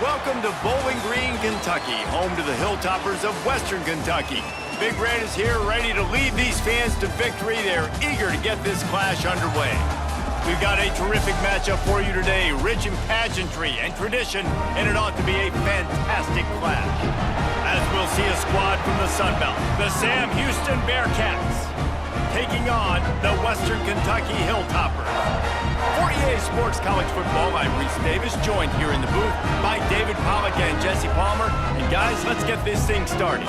Welcome to Bowling Green, Kentucky, home to the Hilltoppers of Western Kentucky. Big Red is here ready to lead these fans to victory. They're eager to get this clash underway. We've got a terrific matchup for you today, rich in pageantry and tradition, and it ought to be a fantastic clash. As we'll see a squad from the Sun Belt, the Sam Houston Bearcats, taking on the Western Kentucky Hilltoppers. For EA Sports College Football, I'm Reese Davis, joined here in the booth by David Pollack and Jesse Palmer. And guys, let's get this thing started.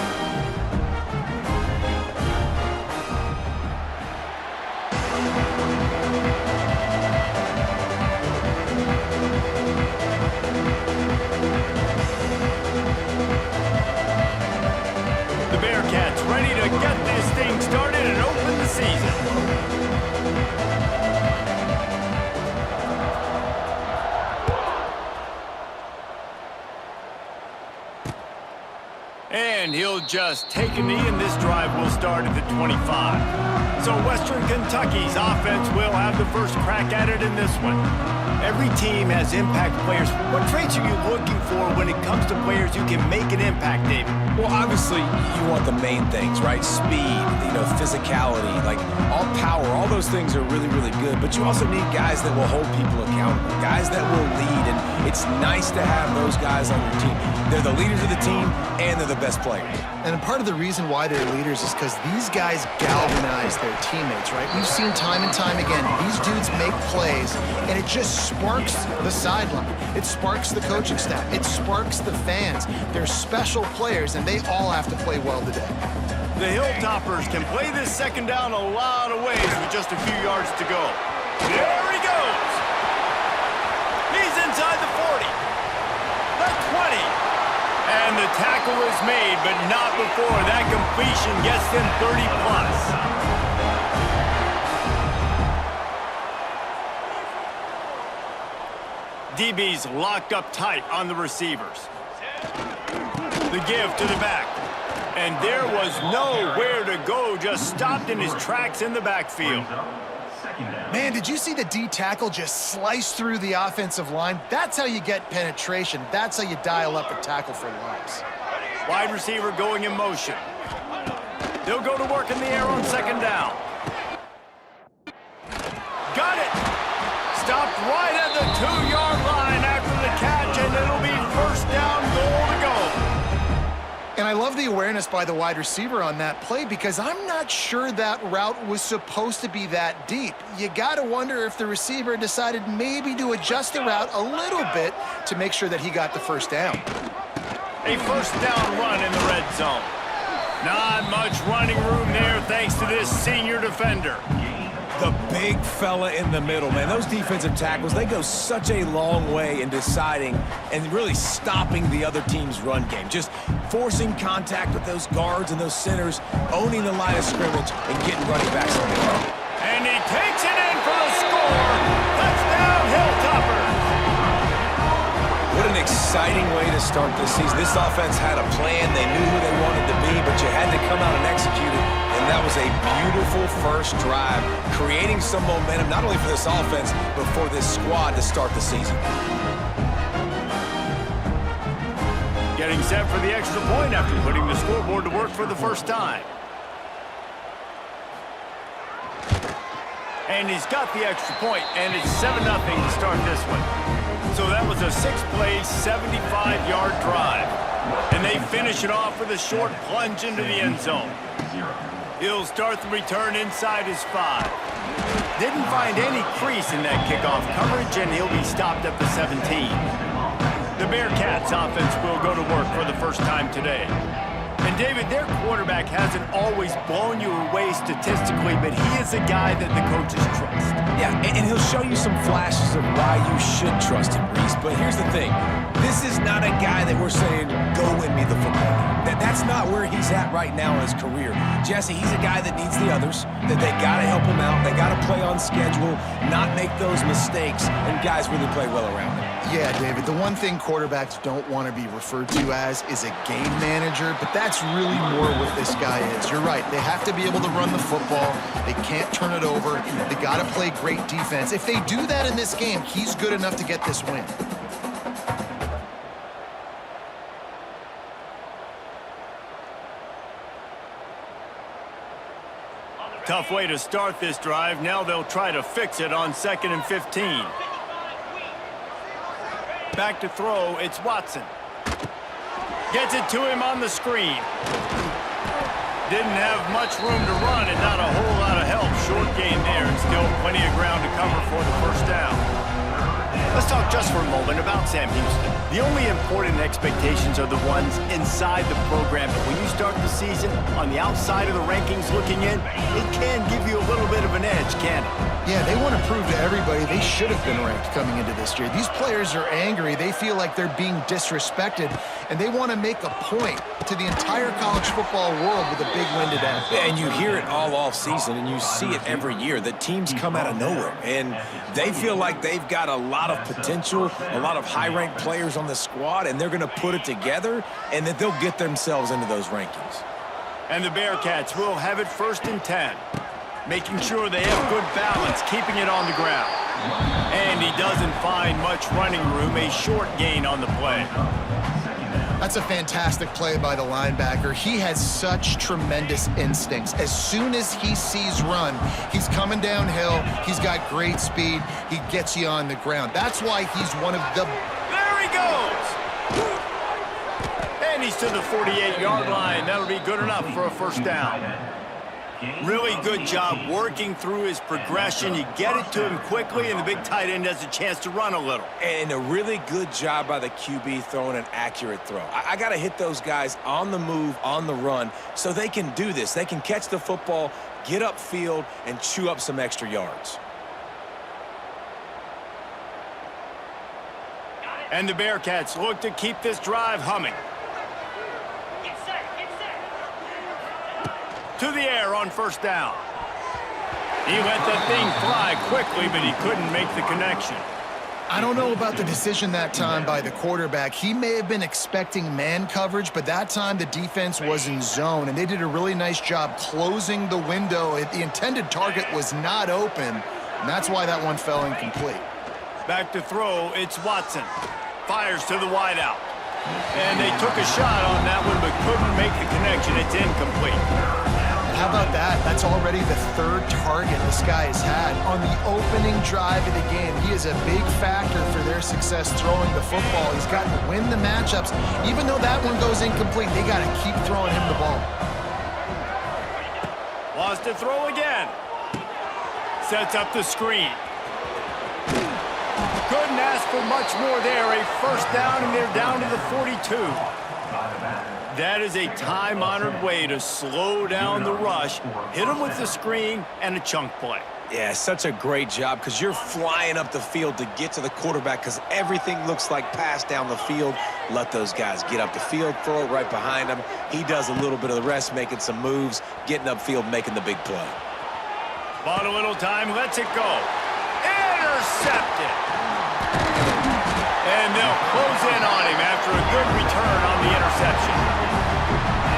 The Bearcats ready to get this thing started and open the season. And he'll just take a knee, and this drive will start at the 25. So Western Kentucky's offense will have the first crack at it in this one. Every team has impact players. What traits are you looking for when it comes to players who can make an impact, David? Well, obviously, you want the main things, right? Speed, physicality, like all power, all those things are really, really good. But you also need guys that will hold people accountable, guys that will lead. And it's nice to have those guys on your team. They're the leaders of the team, and they're the best players. And part of the reason why they're leaders is because these guys galvanize their teammates, right? We've seen time and time again, these dudes make plays, and it just sparks the sideline. It sparks the coaching staff. It sparks the fans. They're special players, and they all have to play well today. The Hilltoppers can play this second down a lot of ways with just a few yards to go. There he goes. He's inside the 40, the 20. And the tackle is made, but not before that completion gets them 30+. DB's locked up tight on the receivers. The give to the back. And there was nowhere to go, just stopped in his tracks in the backfield. Man, did you see the D tackle just slice through the offensive line? That's how you get penetration. That's how you dial up a tackle for loss. Wide receiver going in motion. They'll go to work in the air on second down. Got it! Stopped right at the 2-yard line after the catch, and it'll be first down, goal to go. And I love the awareness by the wide receiver on that play because I'm not sure that route was supposed to be that deep. You got to wonder if the receiver decided maybe to adjust the route a little bit to make sure that he got the first down. A first down run in the red zone. Not much running room there thanks to this senior defender. The big fella in the middle, man. Those defensive tackles, they go such a long way in deciding and really stopping the other team's run game. Just forcing contact with those guards and those centers, owning the line of scrimmage, and getting running backs on the ground. And he takes it in for the score. Touchdown, Hilltoppers. What an exciting way to start this season. This offense had a plan. They knew who they wanted to be, but you had to come out and execute it. And that was a beautiful first drive, creating some momentum, not only for this offense, but for this squad to start the season. Getting set for the extra point after putting the scoreboard to work for the first time. And he's got the extra point, and it's 7-0 to start this one. So that was a 6-play, 75-yard drive. And they finish it off with a short plunge into the end zone. He'll start the return inside his 5. Didn't find any crease in that kickoff coverage, and he'll be stopped at the 17. The Bearcats offense will go to work for the first time today. And David, their quarterback hasn't always blown you away statistically, but he is a guy that the coaches trust. Yeah, and he'll show you some flashes of why you should trust him, Reese. But here's the thing. This is not a guy that we're saying, go win me the football game. That's not where he's at right now in his career. Jesse, he's a guy that needs the others, that they got to help him out. They got to play on schedule, not make those mistakes, and guys really play well around him. Yeah, David, the one thing quarterbacks don't want to be referred to as is a game manager, but that's really more what this guy is. You're right. They have to be able to run the football. They can't turn it over. They got to play great defense. If they do that in this game, he's good enough to get this win. Tough way to start this drive. Now they'll try to fix it on 2nd and 15. Back to throw, it's Watson. Gets it to him on the screen. Didn't have much room to run and not a whole lot of help. Short gain there and still plenty of ground to cover for the first down. Let's talk just for a moment about Sam Houston. The only important expectations are the ones inside the program. But when you start the season on the outside of the rankings looking in, it can give you a little bit of an edge, can it? Yeah, they want to prove to everybody they should have been ranked coming into this year. These players are angry. They feel like they're being disrespected, and they want to make a point to the entire college football world with a big win today. Yeah, and you hear it all off season, and you see it every year. The teams come out of nowhere, and they feel like they've got a lot of potential, a lot of high-ranked players on the squad, and they're going to put it together, and that they'll get themselves into those rankings. And the Bearcats will have it 1st and 10. Making sure they have good balance, keeping it on the ground. And he doesn't find much running room, a short gain on the play. That's a fantastic play by the linebacker. He has such tremendous instincts. As soon as he sees run, he's coming downhill. He's got great speed. He gets you on the ground. That's why he's one of the... There he goes! And he's to the 48-yard line. That'll be good enough for a first down. Really good job working through his progression. You get it to him quickly, and the big tight end has a chance to run a little. And a really good job by the QB throwing an accurate throw. I got to hit those guys on the move, on the run, so they can do this. They can catch the football, get upfield, and chew up some extra yards. And the Bearcats look to keep this drive humming. To the air on first down. He let that thing fly quickly, but he couldn't make the connection. I don't know about the decision that time by the quarterback. He may have been expecting man coverage, but that time the defense was in zone, and they did a really nice job closing the window. The intended target was not open, and that's why that one fell incomplete. Back to throw, it's Watson. Fires to the wideout. And they took a shot on that one, but couldn't make the connection. It's incomplete. How about that? That's already the 3rd target this guy has had on the opening drive of the game. He is a big factor for their success throwing the football. He's got to win the matchups. Even though that one goes incomplete, they got to keep throwing him the ball. Wants to throw again. Sets up the screen. Couldn't ask for much more there. A first down, and they're down to the 42. That is a time-honored way to slow down the rush, hit them with the screen, and a chunk play. Yeah, such a great job because you're flying up the field to get to the quarterback because everything looks like pass down the field. Let those guys get up the field, throw it right behind him. He does a little bit of the rest, making some moves, getting upfield, making the big play. Bought a little time, lets it go. Intercepted. And they'll close in on him after a good return on the interception.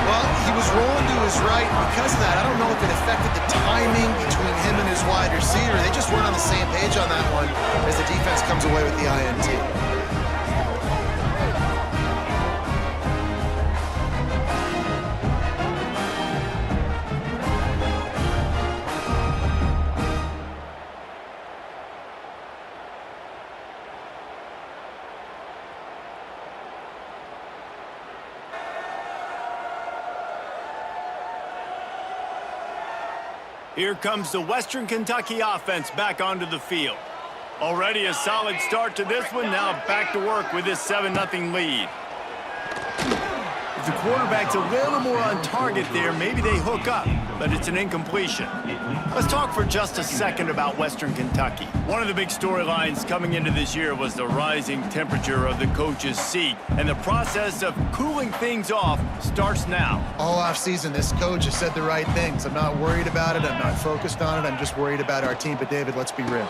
Well, he was rolling to his right. Because of that, I don't know if it affected the timing between him and his wide receiver. They just weren't on the same page on that one as the defense comes away with the INT. Here comes the Western Kentucky offense back onto the field. Already a solid start to this one. Now back to work with this 7-0 lead. If the quarterback's a little more on target there, maybe they hook up, but it's an incompletion. Let's talk for just a second about Western Kentucky. One of the big storylines coming into this year was the rising temperature of the coach's seat, and the process of cooling things off starts now. All offseason, this coach has said the right things. I'm not worried about it. I'm not focused on it. I'm just worried about our team. But, David, let's be real.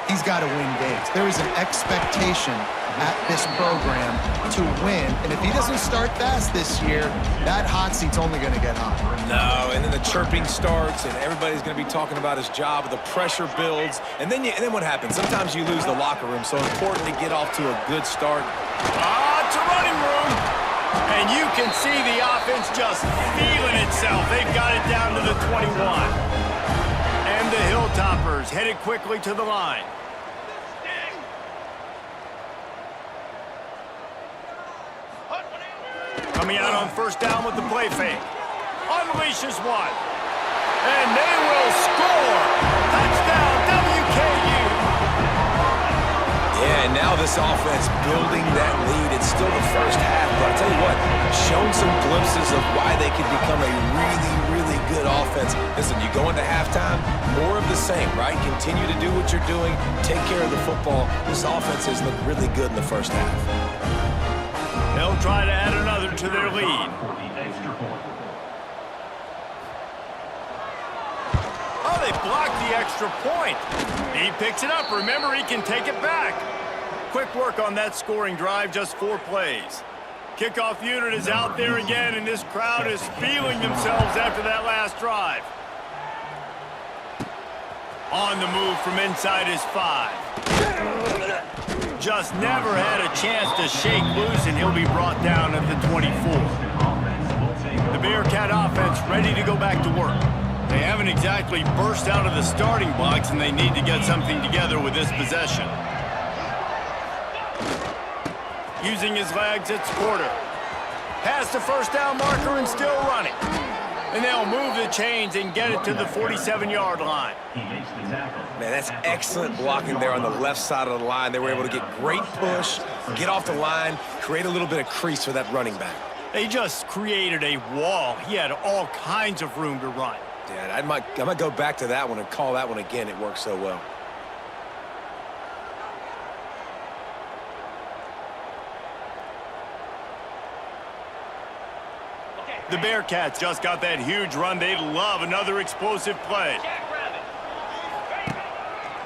He's got to win games. There is an expectation at this program to win. And if he doesn't start fast this year, that hot seat's only going to get hot. No, and then the chirping starts, and everybody's going to be talking about his job. The pressure builds, and then what happens? Sometimes you lose the locker room. So important to get off to a good start. It's a running room. And you can see the offense just feeling itself. They've got it down to the 21. the Hilltoppers, headed quickly to the line. Coming out on first down with the play fake. Unleashes one. And they will score. Touchdown, WKU. Yeah, and now this offense building that lead. It's still the first half, but I'll tell you what, shown some glimpses of why they could become a really, really good offense. Listen, you go into halftime, more of the same, right? Continue to do what you're doing, take care of the football. This offense has looked really good in the first half. They'll try to add another to their lead. Oh, they blocked the extra point. He picks it up. Remember, he can take it back. Quick work on that scoring drive, just 4 plays. Kickoff unit is out there again, and this crowd is feeling themselves after that last drive. On the move from inside his 5. Just never had a chance to shake loose, and he'll be brought down at the 24. The Bearcat offense ready to go back to work. They haven't exactly burst out of the starting blocks, and they need to get something together with this possession. Using his legs, it's Porter. Past the first down marker and still running. And they'll move the chains and get it to the 47-yard line. Man, that's excellent blocking there on the left side of the line. They were able to get great push, get off the line, create a little bit of crease for that running back. They just created a wall. He had all kinds of room to run. Yeah, I might go back to that one and call that one again. It worked so well. The Bearcats just got that huge run. They'd love another explosive play.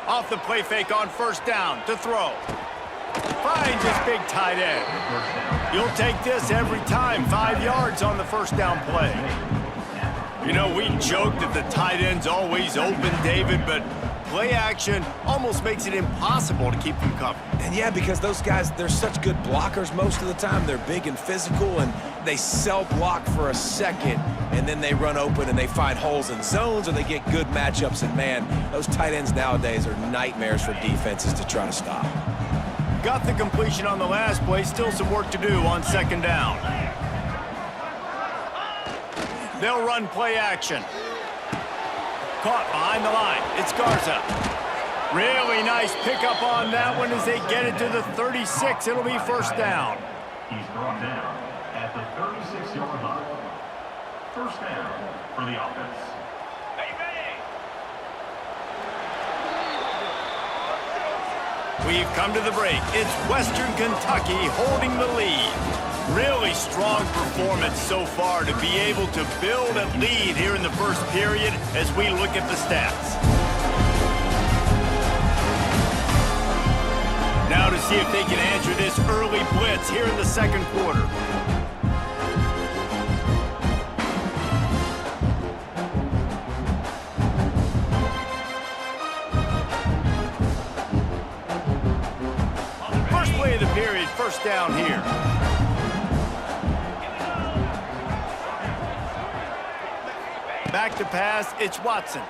Off the play fake on first down to throw. Finds his big tight end. You'll take this every time. 5 yards on the first down play. You know, we joked that the tight end's always open, David, but play action almost makes it impossible to keep them covered. And yeah, because those guys, they're such good blockers most of the time. They're big and physical, and they cell block for a second, and then they run open and they find holes in zones, or they get good matchups. And man, those tight ends nowadays are nightmares for defenses to try to stop. Got the completion on the last play. Still some work to do on second down. They'll run play action. Caught behind the line. It's Garza. Really nice pickup on that one as they get it to the 36. It'll be first down. He's brought down at the 36-yard line. First down for the offense. We've come to the break. It's Western Kentucky holding the lead. Really strong performance so far to be able to build a lead here in the first period as we look at the stats. Now to see if they can answer this early blitz here in the second quarter. First play of the period, first down here. Back to pass, it's Watson.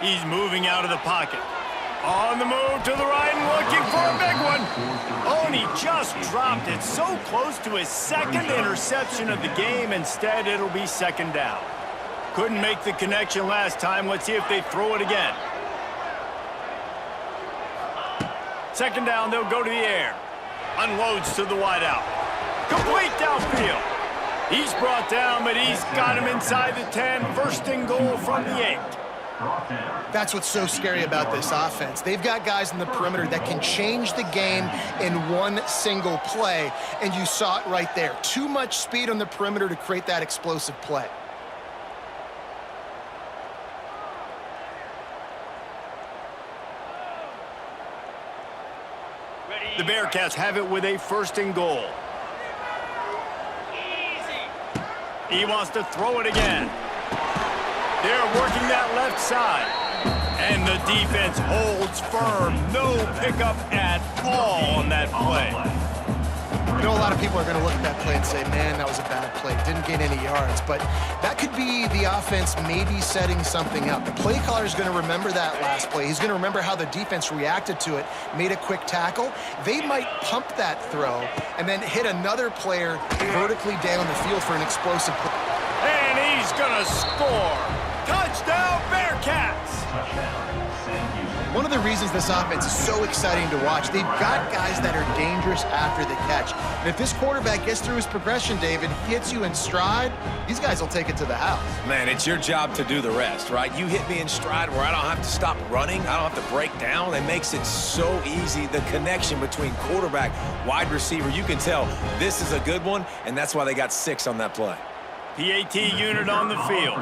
He's moving out of the pocket. On the move to the right and looking for a big one. Oh, and he just dropped it so close to his second interception of the game. Instead, it'll be second down. Couldn't make the connection last time. Let's see if they throw it again. Second down, they'll go to the air. Unloads to the wideout. Complete downfield. He's brought down, but he's got him inside the 10. First and goal from the 8. That's what's so scary about this offense. They've got guys in the perimeter that can change the game in one single play, and you saw it right there. Too much speed on the perimeter to create that explosive play. The Bearcats have it with a first and goal. He wants to throw it again. They're working that left side. And the defense holds firm. No pickup at all on that play. know a lot of people are going to look at that play and say, man, that was a bad play. Didn't gain any yards. But that could be the offense maybe setting something up. The play caller is going to remember that last play. He's going to remember how the defense reacted to it, made a quick tackle. They might pump that throw and then hit another player vertically down the field for an explosive play. And he's going to score. Touchdown, Bearcats! One of the reasons this offense is so exciting to watch, they've got guys that are dangerous after the catch. And if this quarterback gets through his progression, David, hits you in stride, these guys will take it to the house. Man, it's your job to do the rest, right? You hit me in stride where I don't have to stop running. I don't have to break down. It makes it so easy. The connection between quarterback, wide receiver, you can tell this is a good one, and that's why they got 6 on that play. PAT unit on the field.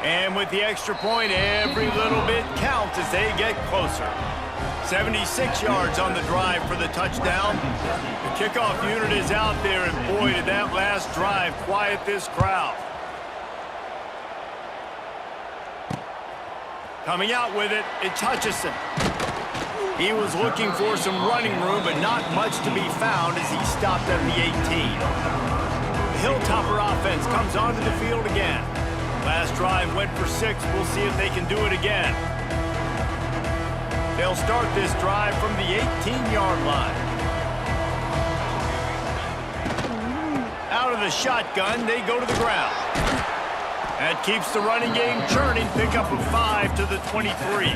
And with the extra point, every little bit counts as they get closer. 76 yards on the drive for the touchdown. The kickoff unit is out there, and boy, did that last drive quiet this crowd. Coming out with it, it's Hutchison. He was looking for some running room, but not much to be found as he stopped at the 18. The Hilltopper offense comes onto the field again. Last drive went for 6. We'll see if they can do it again. They'll start this drive from the 18-yard line. Out of the shotgun, they go to the ground. That keeps the running game churning. Pick up a 5 to the 23.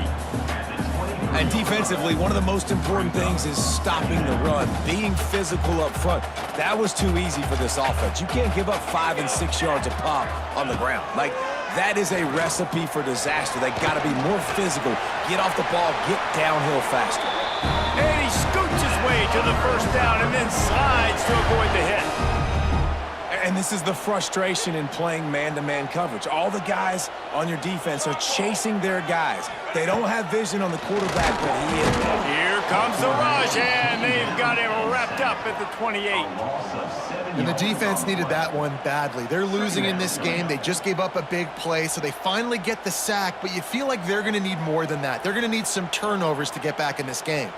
And defensively, one of the most important things is stopping the run, being physical up front. That was too easy for this offense. You can't give up 5 and 6 yards a pop on the ground. Like, that is a recipe for disaster. They got to be more physical, get off the ball, get downhill faster. And he scoots his way to the first down and then slides to avoid the hit. And this is the frustration in playing man-to-man coverage. All the guys on your defense are chasing their guys. They don't have vision on the quarterback, but he is. Here comes the rush, and they've got him wrapped up at the 28. And the defense needed that one badly. They're losing in this game. They just gave up a big play, so they finally get the sack, but you feel like they're going to need more than that. They're going to need some turnovers to get back in this game.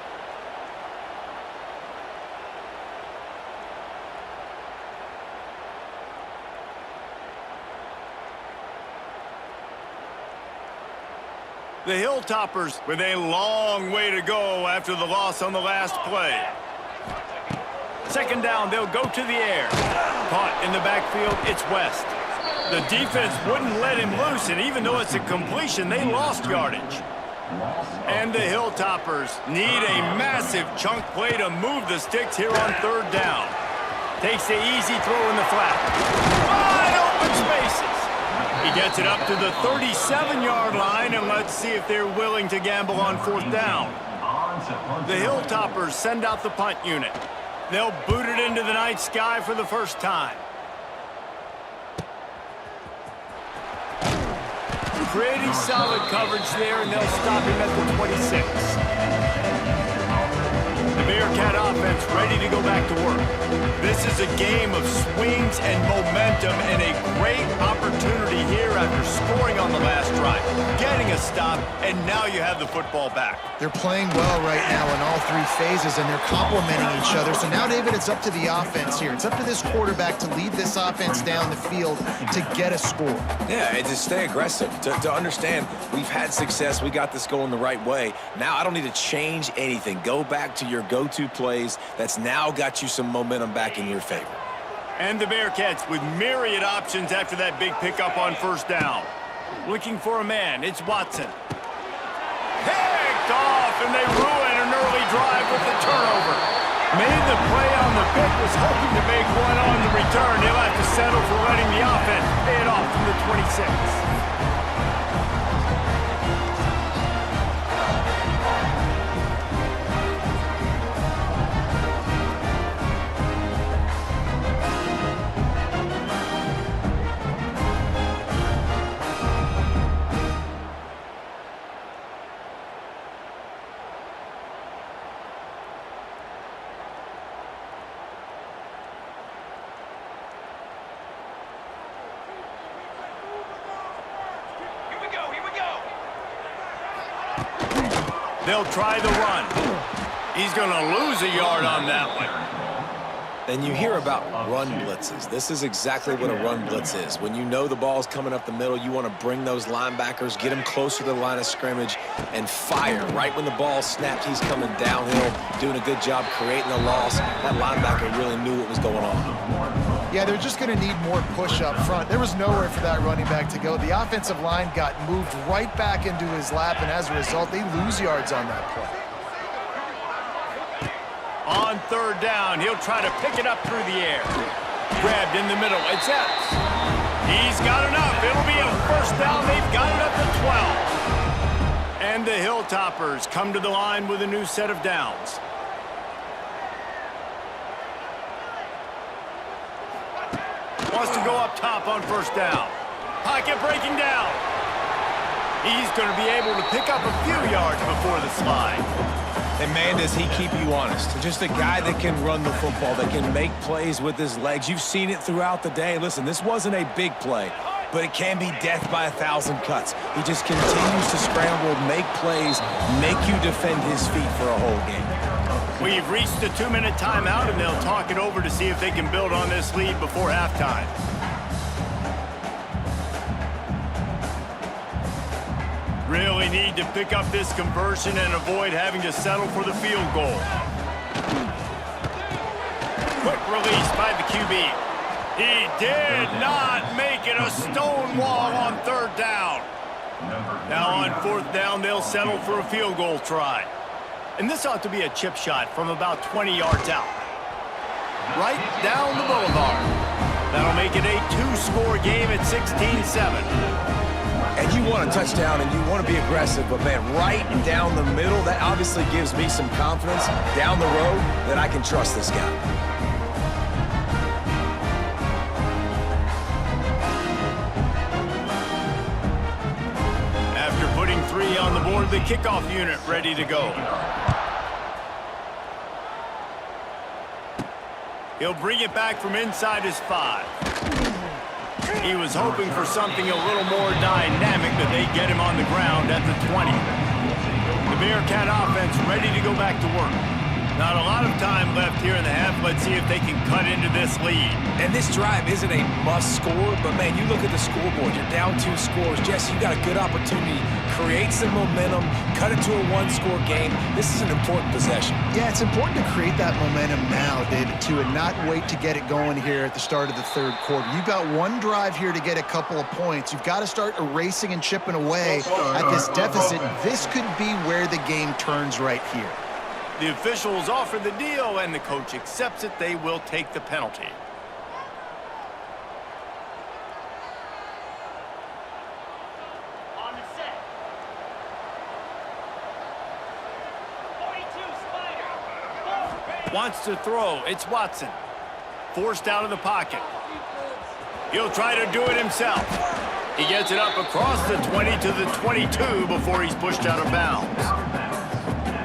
The Hilltoppers with a long way to go after the loss on the last play. Second down, they'll go to the air. Caught in the backfield, it's West. The defense wouldn't let him loose, and even though it's a completion, they lost yardage. And the Hilltoppers need a massive chunk play to move the sticks here on third down. Takes the easy throw in the flat. Wide open spaces. He gets it up to the 37-yard line, and let's see if they're willing to gamble on fourth down. The Hilltoppers send out the punt unit. They'll boot it into the night sky for the first time. Pretty solid coverage there, and they'll stop him at the 26. The Bearcat offense ready to go back to work. This is a game of swings and momentum, and a great opportunity here after scoring on the last drive, getting a stop, and now you have the football back. They're playing well right now in all 3 phases, and they're complementing each other. So now, David, it's up to the offense here. It's up to this quarterback to lead this offense down the field to get a score. Yeah, and to stay aggressive, to understand we've had success, we got this going the right way. Now I don't need to change anything. Go back to your go-to plays. That's now got you some momentum back in your favor. And the Bearcats with myriad options after that big pickup on first down. Looking for a man, it's Watson. Picked off, and they ruin an early drive with the turnover. Made the play on the pick, was hoping to make one on the return. He'll have to settle for letting the offense pay it off from the 26. They'll try the run. He's going to lose a yard on that one. And you hear about run blitzes. This is exactly what a run blitz is. When you know the ball's coming up the middle, you want to bring those linebackers, get them closer to the line of scrimmage, and fire. Right when the ball snapped, he's coming downhill, doing a good job creating a loss. That linebacker really knew what was going on. Yeah, they're just going to need more push up front. There was nowhere for that running back to go. The offensive line got moved right back into his lap, and as a result, they lose yards on that play. On third down, he'll try to pick it up through the air. Grabbed in the middle. It's Epps. He's got enough. It'll be a first down. They've got it up to 12. And the Hilltoppers come to the line with a new set of downs. Wants to go up top on first down. Pocket breaking down. He's going to be able to pick up a few yards before the slide. And, man, does he keep you honest. Just a guy that can run the football, that can make plays with his legs. You've seen it throughout the day. Listen, this wasn't a big play, but it can be death by 1,000 cuts. He just continues to scramble, make plays, make you defend his feet for a whole game. We've reached the 2-minute timeout, and they'll talk it over to see if they can build on this lead before halftime. Really need to pick up this conversion and avoid having to settle for the field goal. Quick release by the QB. He did not make it a stone wall on third down. Now on fourth down, they'll settle for a field goal try. And this ought to be a chip shot from about 20 yards out. Right down the boulevard. That'll make it a 2-score game at 16-7. And you want a touchdown and you want to be aggressive, but, man, right down the middle, that obviously gives me some confidence down the road that I can trust this guy. After putting 3 on the board, the kickoff unit ready to go. He'll bring it back from inside his 5. He was hoping for something a little more dynamic, but they get him on the ground at the 20. The Bearcat offense ready to go back to work. Not a lot of time left here in the half. Let's see if they can cut into this lead. And this drive isn't a must score, but, man, you look at the scoreboard. You're down 2 scores. Jesse, you got a good opportunity. Create some momentum. Cut it to a 1-score game. This is an important possession. Yeah, it's important to create that momentum now, David, too, and not wait to get it going here at the start of the third quarter. You've got one drive here to get a couple of points. You've got to start erasing and chipping away at this deficit. This could be where the game turns right here. The officials offer the deal, and the coach accepts it. They will take the penalty. On the set. 42 Spider. Wants to throw. It's Watson. Forced out of the pocket. He'll try to do it himself. He gets it up across the 20 to the 22 before he's pushed out of bounds.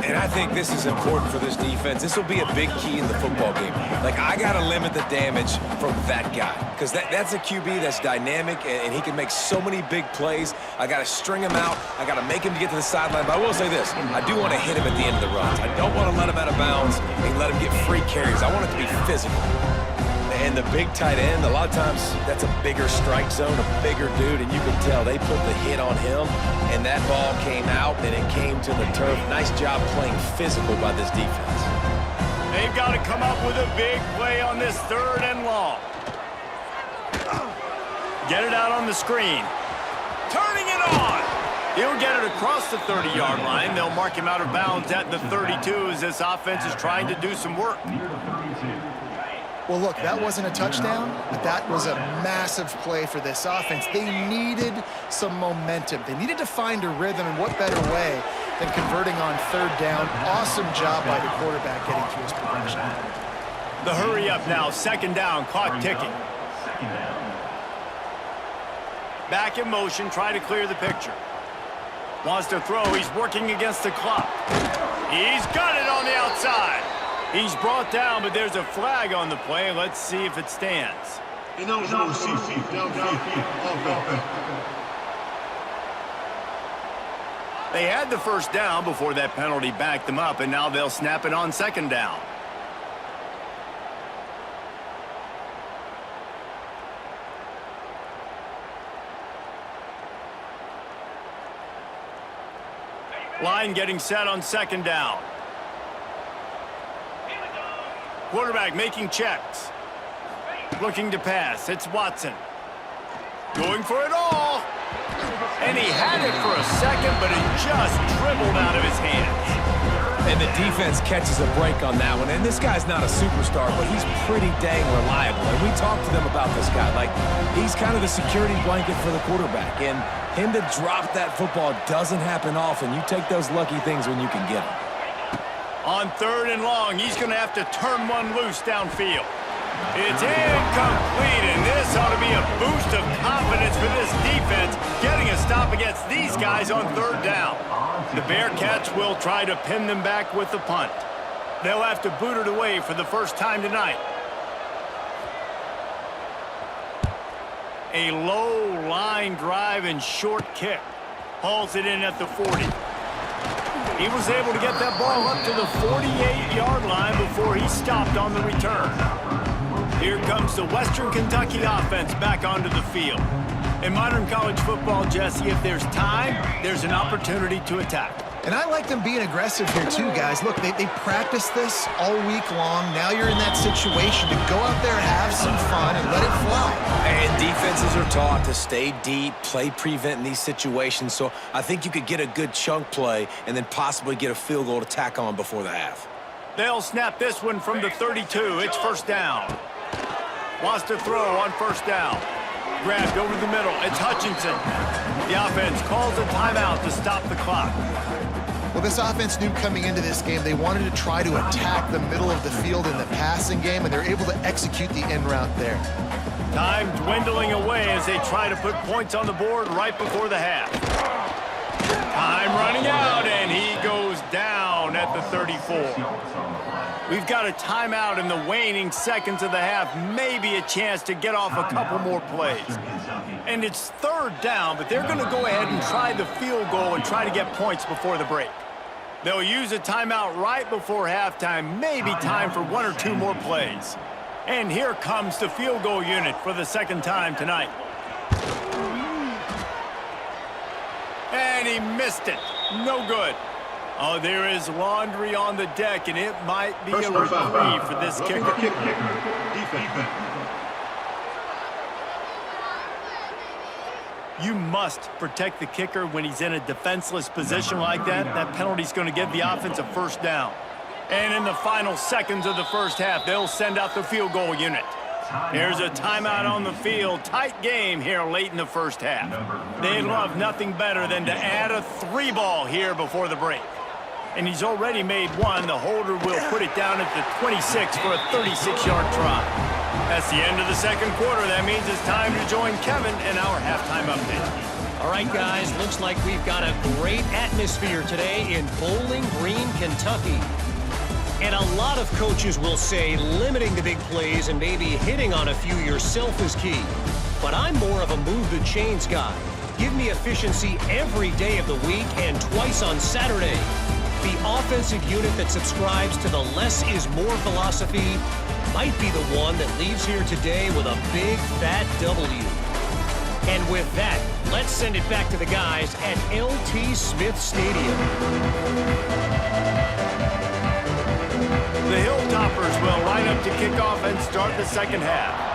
And I think this is important for this defense. This will be a big key in the football game. Like, I got to limit the damage from that guy because that's a QB that's dynamic, and he can make so many big plays. I got to string him out. I got to make him get to the sideline. But I will say this. I do want to hit him at the end of the runs. I don't want to let him out of bounds and let him get free carries. I want it to be physical. And the big tight end, a lot of times that's a bigger strike zone, a bigger dude, and you can tell they put the hit on him, and that ball came out, and it came to the turf. Nice job playing physical by this defense. They've got to come up with a big play on this 3rd and long. Get it out on the screen. Turning it on. He'll get it across the 30-yard line. They'll mark him out of bounds at the 32 as this offense is trying to do some work. Well, look, that wasn't a touchdown, but that was a massive play for this offense. They needed some momentum. They needed to find a rhythm, and what better way than converting on 3rd down. Awesome job by the quarterback getting to his progression. The hurry up now, 2nd down, clock ticking. Back in motion, try to clear the picture. Wants to throw, he's working against the clock. He's got it on the outside. He's brought down, but there's a flag on the play. Let's see if it stands. They had the first down before that penalty backed them up, and now they'll snap it on second down. Line getting set on second down. Quarterback making checks. Looking to pass. It's Watson. Going for it all. And he had it for a second, but it just dribbled out of his hands. And the defense catches a break on that one. And this guy's not a superstar, but he's pretty dang reliable. And we talked to them about this guy. Like, he's kind of the security blanket for the quarterback. And him to drop that football doesn't happen often. You take those lucky things when you can get them. On third and long, he's going to have to turn one loose downfield. It's incomplete, and this ought to be a boost of confidence for this defense, getting a stop against these guys on third down. The Bearcats will try to pin them back with the punt. They'll have to boot it away for the first time tonight. A low line drive and short kick. Hauls it in at the 40. He was able to get that ball up to the 48-yard line before he stopped on the return. Here comes the Western Kentucky offense back onto the field. In modern college football, Jesse, if there's time, there's an opportunity to attack. And I like them being aggressive here too, guys. Look, they practice this all week long. Now you're in that situation to go out there, have some fun, and let it fly. And defenses are taught to stay deep, play prevent in these situations. So I think you could get a good chunk play and then possibly get a field goal to tack on before the half. They'll snap this one from the 32. It's first down. Wants to throw on first down. Grabbed over the middle. It's Hutchinson. The offense calls a timeout to stop the clock. Well, this offense knew coming into this game they wanted to try to attack the middle of the field in the passing game, and they're able to execute the end route there. Time dwindling away as they try to put points on the board right before the half. Time running out, and he goes down at the 34. We've got a timeout in the waning seconds of the half, maybe a chance to get off a couple more plays. And it's third down, but they're going to go ahead and try the field goal and try to get points before the break. They'll use a timeout right before halftime, maybe time for one or two more plays. And here comes the field goal unit for the second time tonight. And he missed it. No good. Oh, there is laundry on the deck, and it might be a reprieve for this kicker. Defense. You must protect the kicker when he's in a defenseless position like that. That penalty's going to give the offense a first down. And in the final seconds of the first half, they'll send out the field goal unit. Here's a timeout on the field. Tight game here late in the first half. They'd love nothing better than to add a 3-ball here before the break. And he's already made one. The holder will put it down at the 26 for a 36-yard try. That's the end of the second quarter. That means it's time to join Kevin in our halftime update. All right, guys, looks like we've got a great atmosphere today in Bowling Green, Kentucky. And a lot of coaches will say limiting the big plays and maybe hitting on a few yourself is key. But I'm more of a move the chains guy. Give me efficiency every day of the week and twice on Saturday. The offensive unit that subscribes to the less is more philosophy might be the one that leaves here today with a big fat W. And with that, let's send it back to the guys at L.T. Smith Stadium. The Hilltoppers will line up to kick off and start the second half.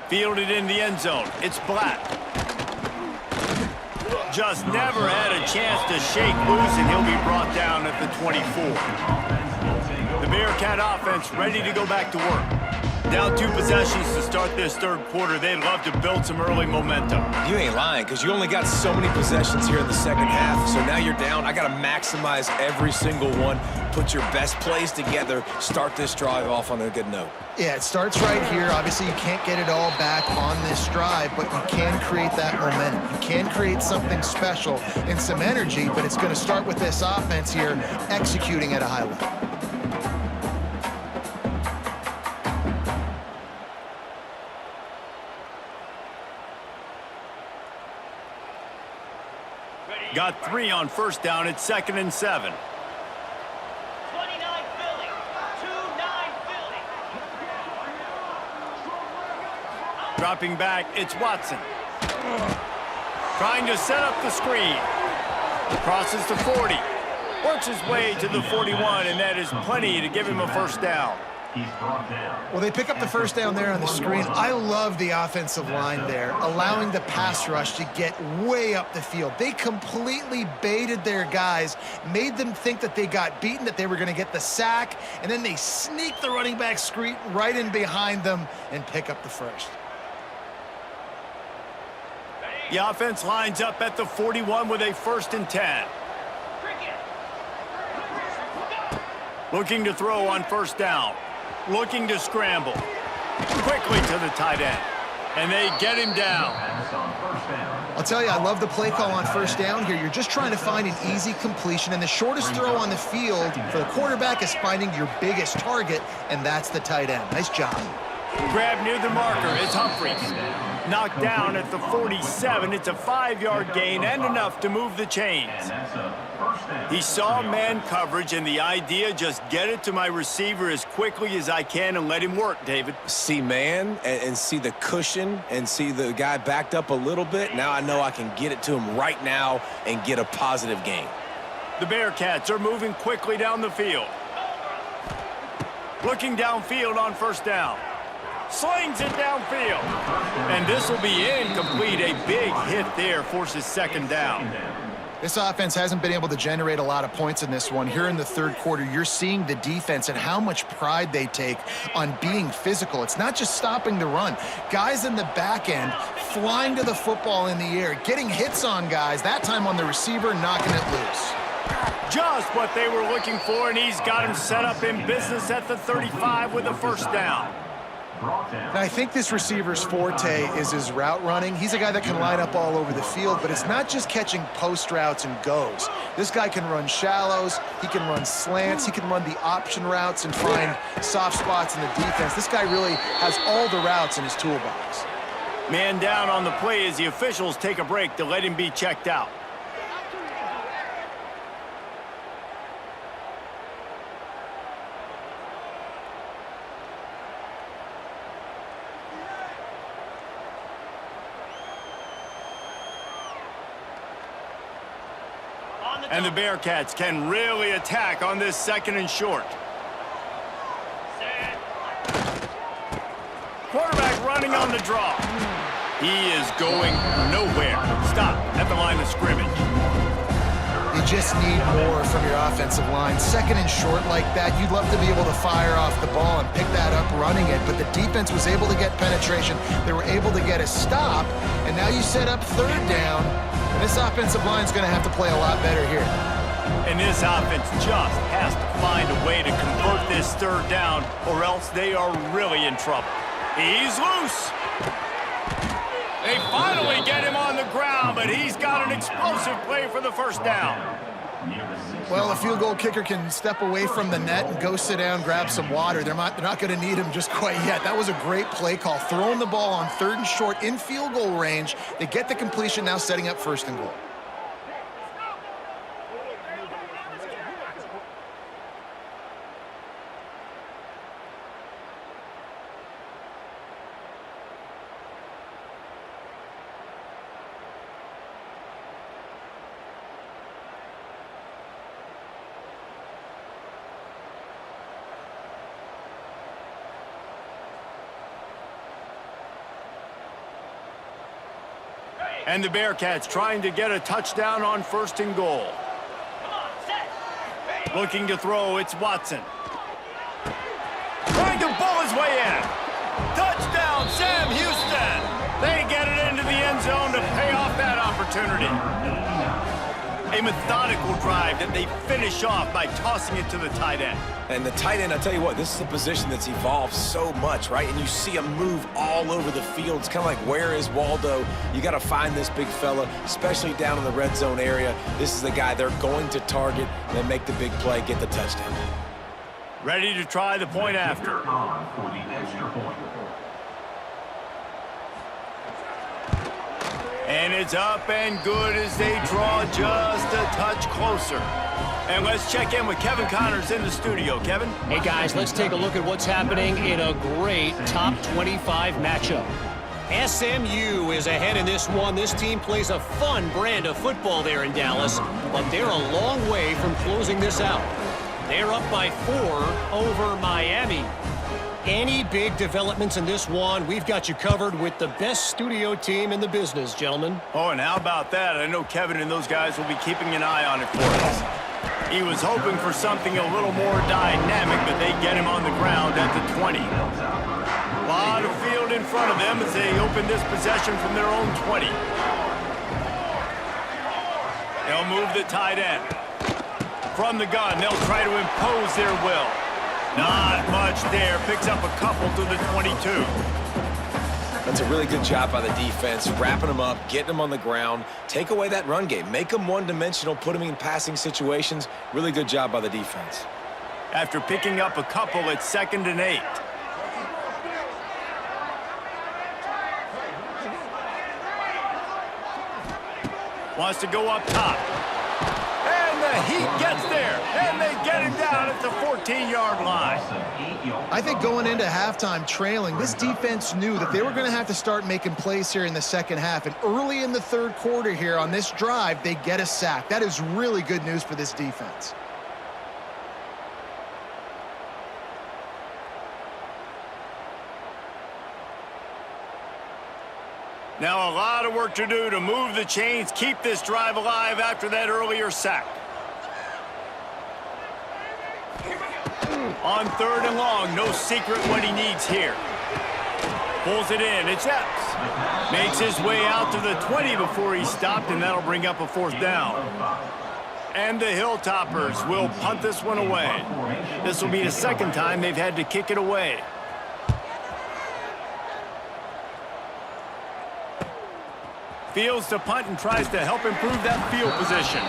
Fielded in the end zone. It's Black. Just never had a chance to shake loose, and he'll be brought down at the 24. The Bearcat offense ready to go back to work. Down 2 possessions to start this third quarter. They'd love to build some early momentum. You ain't lying, because you only got so many possessions here in the second half. So now you're down. I got to maximize every single one. Put your best plays together. Start this drive off on a good note. Yeah, it starts right here. Obviously, you can't get it all back on this drive, but you can create that momentum. You can create something special and some energy, but it's going to start with this offense here executing at a high level. Got 3 on first down at 2nd and 7. 29 Philly. 2-9 Philly. Dropping back, it's Watson. Trying to set up the screen. Crosses to 40. Works his way to the 41, and that is plenty to give him a first down. He's brought down. Well, they pick up the first down there on the screen. I love the offensive line there, allowing the pass rush to get way up the field. They completely baited their guys, made them think that they got beaten, that they were going to get the sack, and then they sneak the running back screen right in behind them and pick up the first. The offense lines up at the 41 with a 1st and 10. Looking to throw on first down. Looking to scramble. Quickly to the tight end. And they get him down. I'll tell you, I love the play call on first down here. You're just trying to find an easy completion, and the shortest throw on the field for the quarterback is finding your biggest target, and that's the tight end. Nice job. Grab near the marker. It's Humphries. Knocked down at the 47. It's a 5-yard gain and enough to move the chains. He saw man coverage, and the idea, just get it to my receiver as quickly as I can and let him work, David. See man and see the cushion and see the guy backed up a little bit. Now I know I can get it to him right now and get a positive gain. The Bearcats are moving quickly down the field. Looking downfield on first down. Slings it downfield. And this will be incomplete. A big hit there forces 2nd down. This offense hasn't been able to generate a lot of points in this one. Here in the 3rd quarter, you're seeing the defense and how much pride they take on being physical. It's not just stopping the run. Guys in the back end flying to the football in the air, getting hits on guys, that time on the receiver, knocking it loose. Just what they were looking for, and he's got him set up in business at the 35 with a first down. And I think this receiver's forte is his route running. He's a guy that can line up all over the field, but it's not just catching post routes and goes. This guy can run shallows, he can run slants, he can run the option routes and find soft spots in the defense. This guy really has all the routes in his toolbox. Man down on the play as the officials take a break to let him be checked out. And the Bearcats can really attack on this 2nd and short. Quarterback running on the draw. He is going nowhere. Stop at the line of scrimmage. You just need more from your offensive line. 2nd and short like that, you'd love to be able to fire off the ball and pick that up running it, but the defense was able to get penetration. They were able to get a stop, and now you set up 3rd down. And this offensive line is going to have to play a lot better here. And this offense just has to find a way to convert this 3rd down, or else they are really in trouble. He's loose. They finally get him on the ground, but he's got an explosive play for the first down. Well, a field goal kicker can step away from the net and go sit down, grab some water. They're not going to need him just quite yet. That was a great play call. Throwing the ball on 3rd and short in field goal range. They get the completion, now setting up 1st and goal. And the Bearcats trying to get a touchdown on 1st and goal. Looking to throw, it's Watson. Trying to bull his way in. Touchdown, Sam Houston. They get it into the end zone to pay off that opportunity. A methodical drive that they finish off by tossing it to the tight end. And the tight end, I tell you what, this is a position that's evolved so much, right? And you see him move all over the field. It's kind of like, where is Waldo? You got to find this big fella, especially down in the red zone area. This is the guy they're going to target and make the big play, get the touchdown. Ready to try the point after. For the extra point. And it's up and good as they draw just a touch closer. And let's check in with Kevin Connors in the studio. Kevin? Hey, guys, let's take a look at what's happening in a great top 25 matchup. SMU is ahead in this one. This team plays a fun brand of football there in Dallas, but they're a long way from closing this out. They're up by 4 over Miami. Any big developments in this one, we've got you covered with the best studio team in the business, gentlemen. Oh, and how about that? I know Kevin and those guys will be keeping an eye on it for us. He was hoping for something a little more dynamic, but they get him on the ground at the 20. A lot of field in front of them as they open this possession from their own 20. They'll move the tight end. From the gun, they'll try to impose their will. Not much there. Picks up a couple to the 22. That's a really good job by the defense, wrapping them up, getting them on the ground, take away that run game, make them one-dimensional, put them in passing situations. Really good job by the defense. After picking up a couple, it's 2nd and 8. Wants to go up top. And the Heat gets there. And they get him down at the 14-yard line. I think going into halftime trailing, this defense knew that they were going to have to start making plays here in the second half. And early in the third quarter here on this drive, they get a sack. That is really good news for this defense. Now a lot of work to do to move the chains, keep this drive alive after that earlier sack. On 3rd and long, no secret what he needs here. Pulls it in, it's Epps. Makes his way out to the 20 before he stopped, and that'll bring up a 4th down. And the Hilltoppers will punt this one away. This will be the 2nd time they've had to kick it away. Fields to punt and tries to help improve that field position.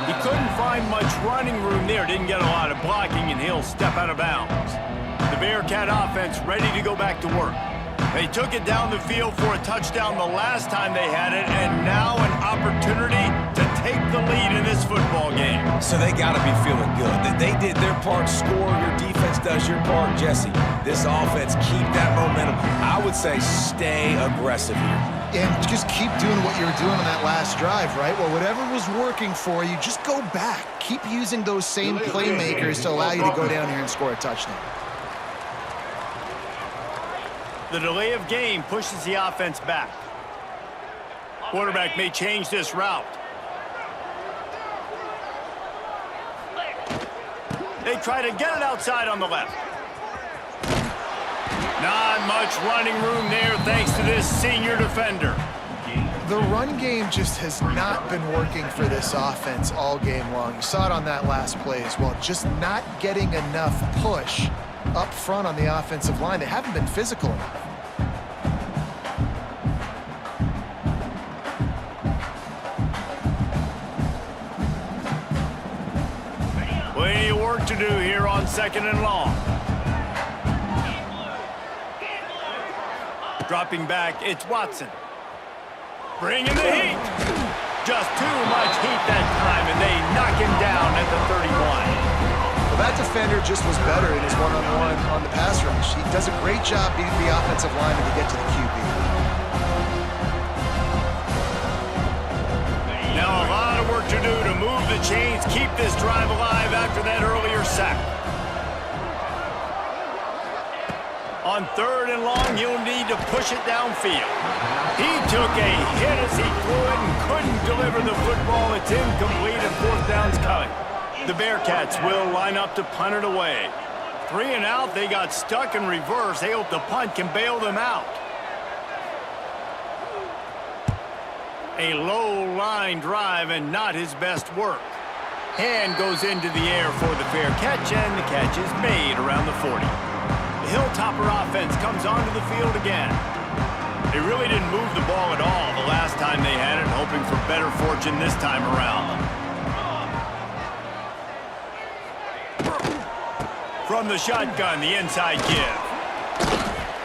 He couldn't find much running room there, didn't get a lot of blocking, and he'll step out of bounds. The Bearcat offense ready to go back to work. They took it down the field for a touchdown the last time they had it, and now an opportunity to take the lead in this football game. So they got to be feeling good. That they did their part, score, your defense does your part, Jesse. This offense, keep that momentum. I would say stay aggressive here. And just keep doing what you were doing on that last drive, right? Well, whatever was working for you, just go back. Keep using those same playmakers to allow you to go down here and score a touchdown. The delay of game pushes the offense back. Quarterback may change this route. They try to get it outside on the left. Not much running room there thanks to this senior defender. The run game just has not been working for this offense all game long. You saw it on that last play as well. Just not getting enough push up front on the offensive line. They haven't been physical enough. Plenty of work to do here on 2nd and long. Dropping back, it's Watson. Bringing the heat. Just too much heat that time, and they knock him down at the 31. Well, that defender just was better in his one-on-one on the pass rush. He does a great job beating the offensive lineman to get to the QB. Now a lot of work to do to move the chains, keep this drive alive after that earlier sack. On 3rd and long, you'll need to push it downfield. He took a hit as he threw it and couldn't deliver the football. It's incomplete and 4th down's coming. The Bearcats will line up to punt it away. 3 and out, they got stuck in reverse. They hope the punt can bail them out. A low line drive and not his best work. Hand goes into the air for the fair catch, and the catch is made around the 40. The Hilltopper offense comes onto the field again. They really didn't move the ball at all the last time they had it, hoping for better fortune this time around. From the shotgun, the inside give.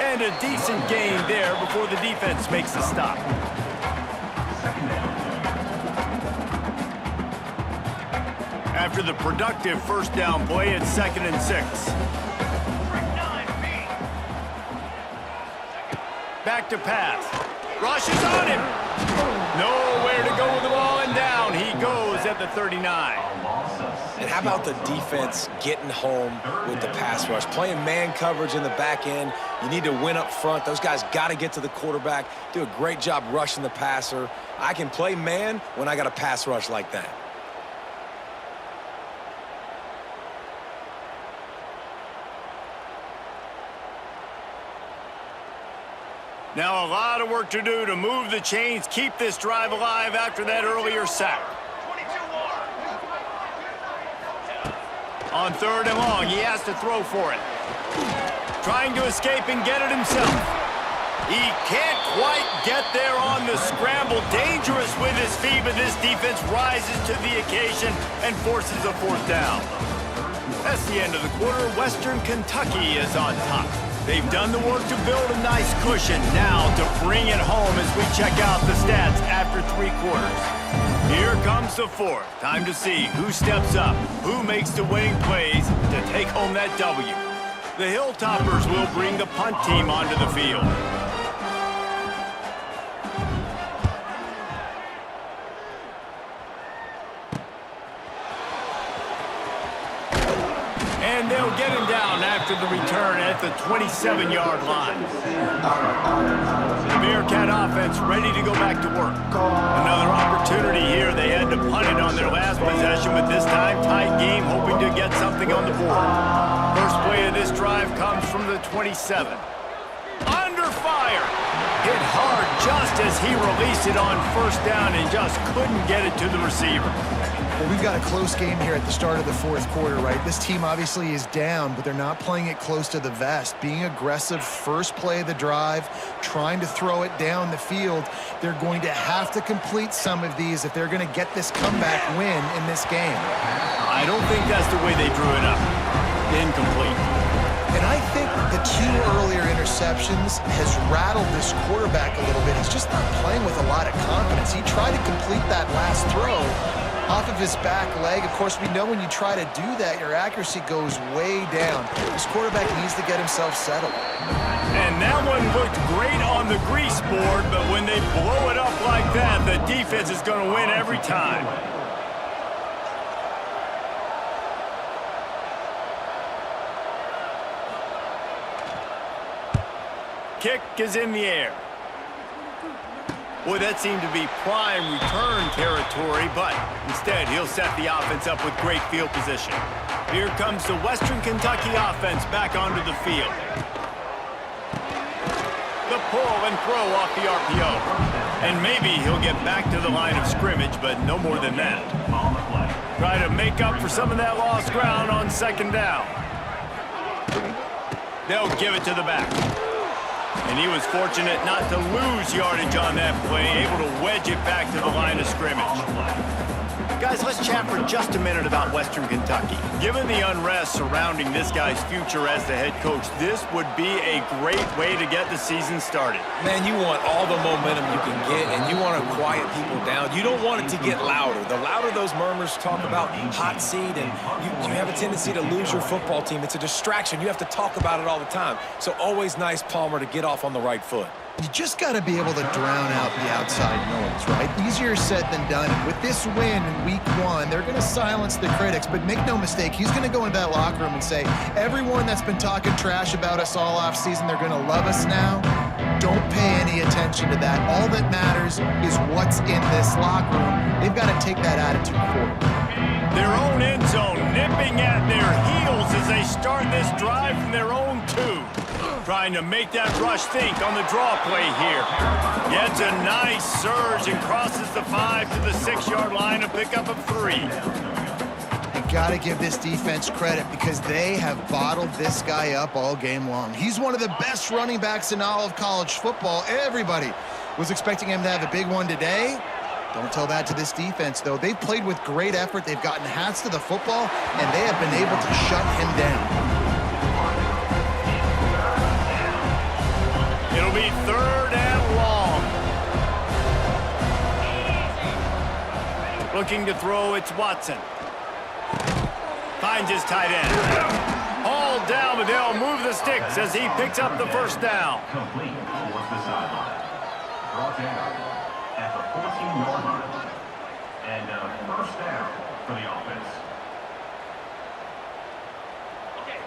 And a decent gain there before the defense makes the stop. after the productive first down play at 2nd and 6. Back to pass. Rush is on him. Nowhere to go with the ball, and down he goes at the 39. And how about the defense getting home with the pass rush? Playing man coverage in the back end. You need to win up front. Those guys got to get to the quarterback. Do a great job rushing the passer. I can play man when I got a pass rush like that. Now a lot of work to do to move the chains, keep this drive alive after that earlier sack. 22 more. On 3rd and long, he has to throw for it. Trying to escape and get it himself. He can't quite get there on the scramble. Dangerous with his feet, but this defense rises to the occasion and forces a 4th down. That's the end of the quarter. Western Kentucky is on top. They've done the work to build a nice cushion. Now to bring it home as we check out the stats after 3 quarters. Here comes the 4th. Time to see who steps up, who makes the winning plays to take home that W. The Hilltoppers will bring the punt team onto the field. And they'll get him down after the return at the 27-yard line. The Bearcat offense ready to go back to work. Another opportunity here. They had to punt it on their last possession, but this time tight game, hoping to get something on the board. First play of this drive comes from the 27. Under fire. Hit hard just as he released it on 1st down and just couldn't get it to the receiver. Well, we've got a close game here at the start of the 4th quarter, right? This team obviously is down, but they're not playing it close to the vest. Being aggressive, first play of the drive, trying to throw it down the field. They're going to have to complete some of these if they're going to get this comeback win in this game. I don't think that's the way they drew it up. Incomplete. And I think the 2 earlier interceptions has rattled this quarterback a little bit. He's just not playing with a lot of confidence. He tried to complete that last throw off of his back leg. Of course, we know when you try to do that, your accuracy goes way down. This quarterback needs to get himself settled. And that one looked great on the grease board, but when they blow it up like that, the defense is going to win every time. Kick is in the air. Boy, that seemed to be prime return territory, but instead he'll set the offense up with great field position. Here comes the Western Kentucky offense back onto the field. The pull and throw off the RPO. And maybe he'll get back to the line of scrimmage, but no more than that. Try to make up for some of that lost ground on 2nd down. They'll give it to the back. And he was fortunate not to lose yardage on that play, able to wedge it back to the line of scrimmage. Guys, let's chat for just a minute about Western Kentucky. Given the unrest surrounding this guy's future as the head coach, this would be a great way to get the season started. Man, you want all the momentum you can get, and you want to quiet people down. You don't want it to get louder. The louder those murmurs talk about hot seat, and you have a tendency to lose your football team. It's a distraction. You have to talk about it all the time. So always nice, Palmer, to get off on the right foot. You just got to be able to drown out the outside noise, right? Easier said than done. And with this win in week 1, they're going to silence the critics. But make no mistake, he's going to go into that locker room and say, everyone that's been talking trash about us all offseason, they're going to love us now. Don't pay any attention to that. All that matters is what's in this locker room. They've got to take that attitude forward. Their own end zone nipping at their heels as they start this drive from their own 2. Trying to make that rush think on the draw play here. Gets a nice surge and crosses the 5 to the 6-yard line, a pickup of 3. You got to give this defense credit because they have bottled this guy up all game long. He's one of the best running backs in all of college football. Everybody was expecting him to have a big one today. Don't tell that to this defense, though. They've played with great effort. They've gotten hats to the football, and they have been able to shut him down. It'll be 3rd and long. Looking to throw, it's Watson. Finds his tight end. All down, but they'll move the sticks as he picks up the first down. Complete towards the sideline. Brought down at the 14-yard line. And a first down for the offense.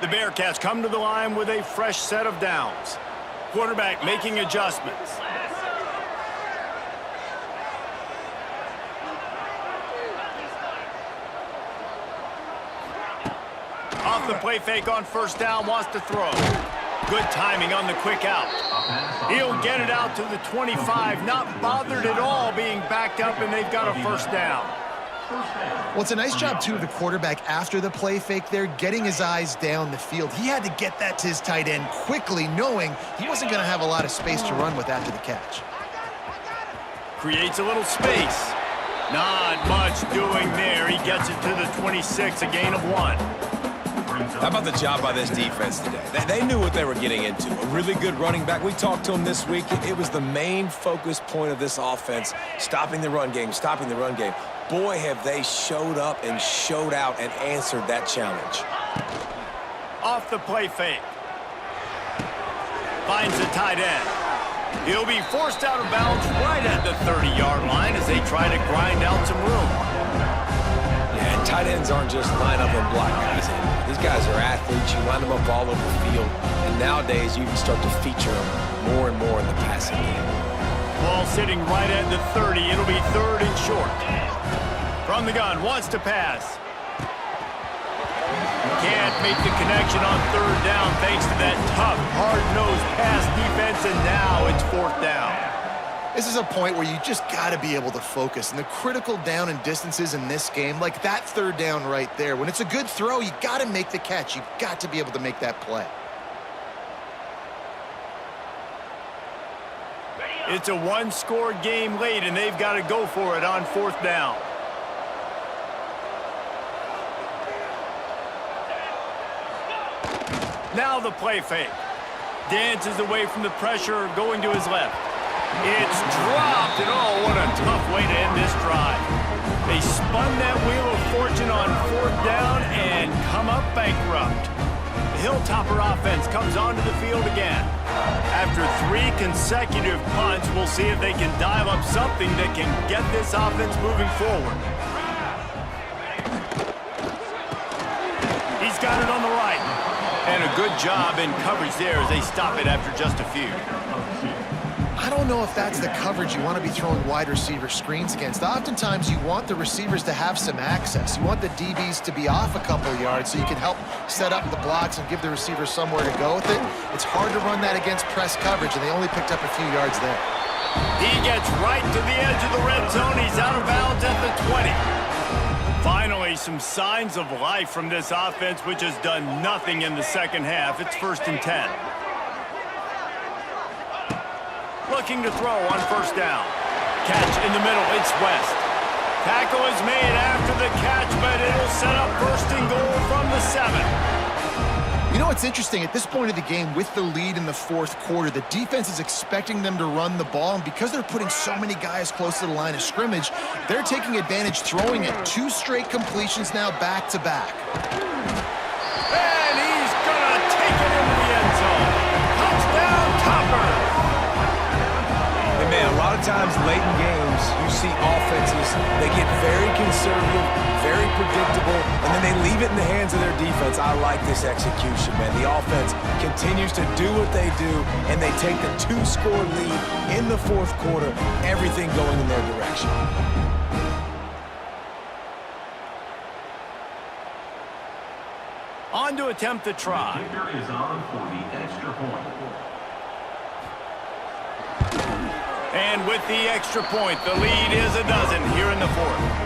The Bearcats come to the line with a fresh set of downs. Quarterback making adjustments. Off the play fake on first down, wants to throw. Good timing on the quick out. He'll get it out to the 25, not bothered at all being backed up, and they've got a first down. Well, it's a nice job, too, of the quarterback after the play fake there, getting his eyes down the field. He had to get that to his tight end quickly, knowing he wasn't going to have a lot of space to run with after the catch. Creates a little space. Not much doing there. He gets it to the 26, a gain of 1. How about the job by this defense today? They knew what they were getting into. A really good running back. We talked to him this week. It was the main focus point of this offense, stopping the run game, stopping the run game. Boy, have they showed up and showed out and answered that challenge. Off the play fake. Finds the tight end. He'll be forced out of bounds right at the 30-yard line as they try to grind out some room. Yeah, and tight ends aren't just line up and block guys anymore. These guys are athletes. You line them up all over the field. And nowadays, you can start to feature them more and more in the passing game. Ball sitting right at the 30. It'll be 3rd and short. From the gun, wants to pass. Can't make the connection on 3rd down thanks to that tough, hard-nosed pass defense, and now it's 4th down. This is a point where you just got to be able to focus. And the critical down and distances in this game, like that 3rd down right there, when it's a good throw, you got to make the catch. You've got to be able to make that play. It's a one-score game late, and they've got to go for it on 4th down. Now the play fake. Dances away from the pressure, going to his left. It's dropped, and oh, what a tough way to end this drive. They spun that wheel of fortune on 4th down and come up bankrupt. The Hilltopper offense comes onto the field again. After 3 consecutive punts, we'll see if they can dial up something that can get this offense moving forward. He's got it on the right. And a good job in coverage there as they stop it after just a few. I don't know if that's the coverage you want to be throwing wide receiver screens against. Oftentimes, you want the receivers to have some access. You want the DBs to be off a couple yards so you can help set up the blocks and give the receivers somewhere to go with it. It's hard to run that against press coverage, and they only picked up a few yards there. He gets right to the edge of the red zone. He's out of bounds at the 20. Finally, some signs of life from this offense, which has done nothing in the second half. It's 1st and 10. Looking to throw on 1st down. Catch in the middle. It's West. Tackle is made after the catch, but it'll set up 1st and goal from the 7. You know what's interesting? At this point of the game, with the lead in the 4th quarter, the defense is expecting them to run the ball, and because they're putting so many guys close to the line of scrimmage, they're taking advantage, throwing it 2 straight completions now back-to-back. And he's gonna take it into the end zone. Touchdown, Topper! And man, a lot of times late in games, you see offenses, they get very conservative, very predictable, and then they leave it in the hands of their defense. I like this execution, man. The offense continues to do what they do, and they take the 2-score lead in the 4th quarter, everything going in their direction. On to attempt the try. The kicker is on for the extra point. And with the extra point, the lead is a dozen here in the 4th.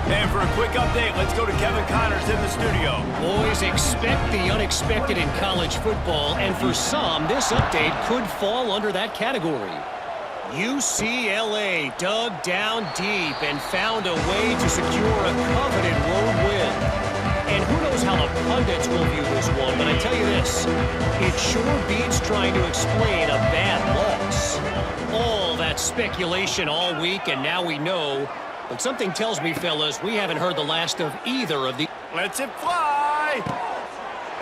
And for a quick update, let's go to Kevin Connors in the studio. Boys, expect the unexpected in college football, and for some, this update could fall under that category. UCLA dug down deep and found a way to secure a coveted road win. And who knows how the pundits will view this one, but I tell you this, it sure beats trying to explain a bad loss. All that speculation all week, and now we know. But something tells me, fellas, we haven't heard the last of either of the... Let's it fly! try.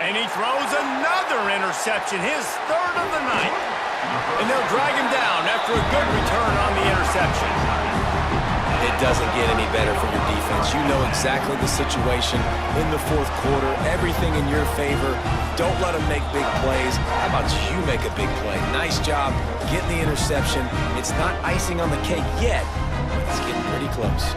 And he throws another interception, his third of the night. And they'll drag him down after a good return on the interception. It doesn't get any better for your defense. You know exactly the situation in the fourth quarter, everything in your favor. Don't let them make big plays. How about you make a big play? Nice job getting the interception. It's not icing on the cake yet, but it's getting pretty close.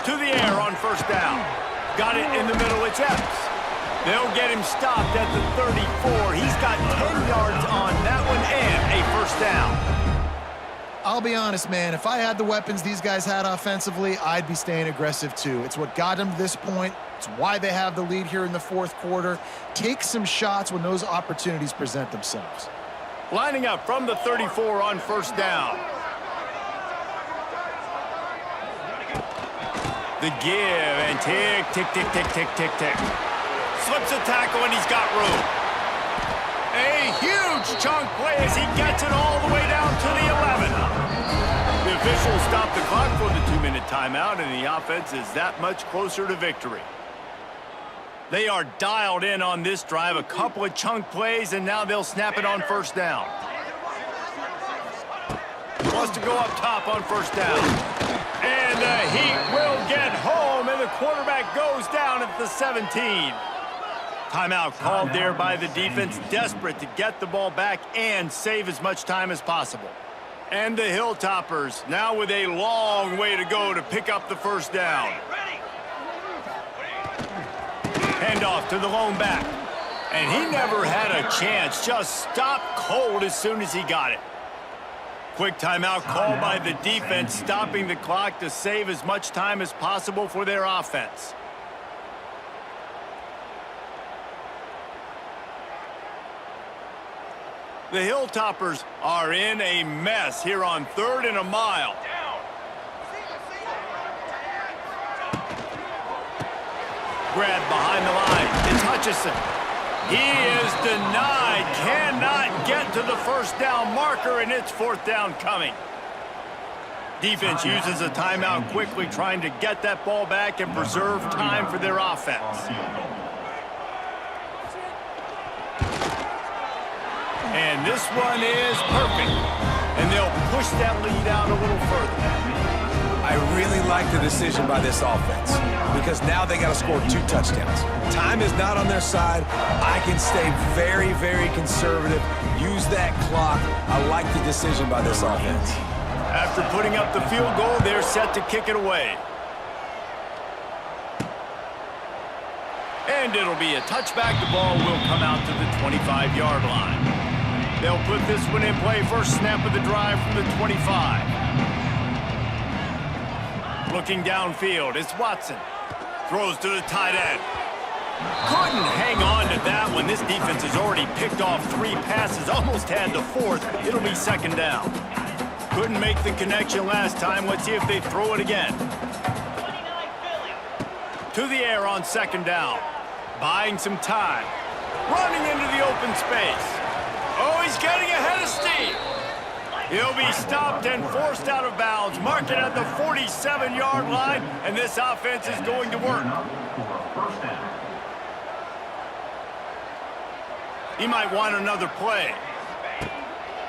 To the air on first down. Got it in the middle, it's Epps. They'll get him stopped at the 34. He's got 10 yards on that one and a first down. I'll be honest, man, if I had the weapons these guys had offensively, I'd be staying aggressive too. It's what got them to this point. It's why they have the lead here in the fourth quarter. Take some shots when those opportunities present themselves. Lining up from the 34 on first down. The give and tick, tick, tick, tick, tick, tick, tick. Slips a tackle and he's got room. A huge chunk play as he gets it all the way down to the 11. The officials stop the clock for the 2-minute timeout, and the offense is that much closer to victory. They are dialed in on this drive, a couple of chunk plays, and now they'll snap it on first down. Wants to go up top on first down. And the Heat will get home, and the quarterback goes down at the 17. Timeout called there by the defense, desperate to get the ball back and save as much time as possible. And the Hilltoppers now with a long way to go to pick up the first down. Handoff to the lone back. And he never had a chance, just stopped cold as soon as he got it. Quick timeout called by the defense, stopping the clock to save as much time as possible for their offense. The Hilltoppers are in a mess here on 3rd and a mile. Grab behind the line. It's Hutchinson. He is denied. Cannot get to the first down marker, and it's 4th down coming. Defense uses a timeout quickly, trying to get that ball back and preserve time for their offense. And this one is perfect. And they'll push that lead out a little further. I really like the decision by this offense because now they got to score 2 touchdowns. Time is not on their side. I can stay very, very conservative. Use that clock. I like the decision by this offense. After putting up the field goal, they're set to kick it away. And it'll be a touchback. The ball will come out to the 25-yard line. They'll put this one in play. First snap of the drive from the 25. Looking downfield, it's Watson. Throws to the tight end. Couldn't hang on to that one. This defense has already picked off 3 passes, almost had the 4th. It'll be 2nd down. Couldn't make the connection last time. Let's see if they throw it again. To the air on 2nd down. Buying some time. Running into the open space. Oh, he's getting ahead of steam. He'll be stopped and forced out of bounds. Mark it at the 47-yard line, and this offense is going to work. He might want another play.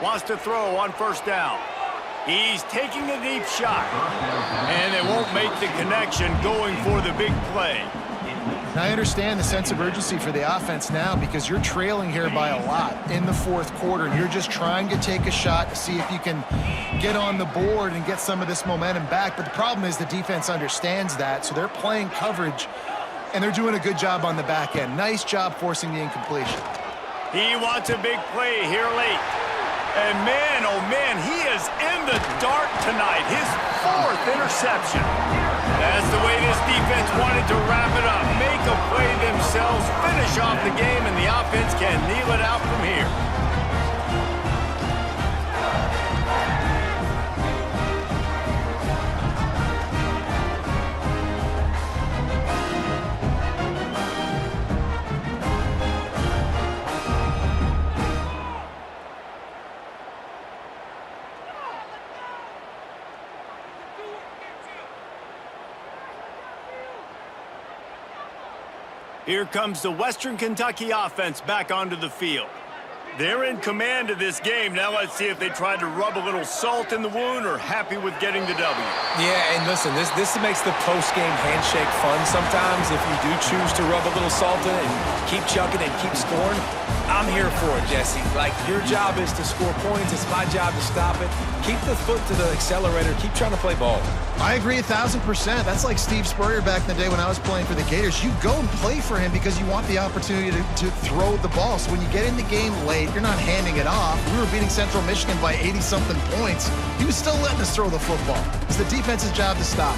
Wants to throw on first down. He's taking a deep shot, and they won't make the connection going for the big play. Now, I understand the sense of urgency for the offense now because you're trailing here by a lot in the fourth quarter. You're just trying to take a shot to see if you can get on the board and get some of this momentum back. But the problem is the defense understands that, so they're playing coverage, and they're doing a good job on the back end. Nice job forcing the incompletion. He wants a big play here late. And man, oh man, he is in the dark tonight. His 4th interception. That's the way this defense wanted to wrap it up. Make a play themselves, finish off the game, and the offense can kneel it out from here. Here comes the Western Kentucky offense back onto the field. They're in command of this game. Now let's see if they try to rub a little salt in the wound or happy with getting the W. Yeah, and listen, this makes the post-game handshake fun sometimes. If you do choose to rub a little salt in it and keep chucking and keep scoring, I'm here for it, Jesse. Like, your job is to score points. It's my job to stop it. Keep the foot to the accelerator. Keep trying to play ball. I agree 1,000%. That's like Steve Spurrier back in the day when I was playing for the Gators. You go and play for him because you want the opportunity to throw the ball. So when you get in the game late, you're not handing it off. We were beating Central Michigan by 80-something points. He was still letting us throw the football. It's the defense's job to stop.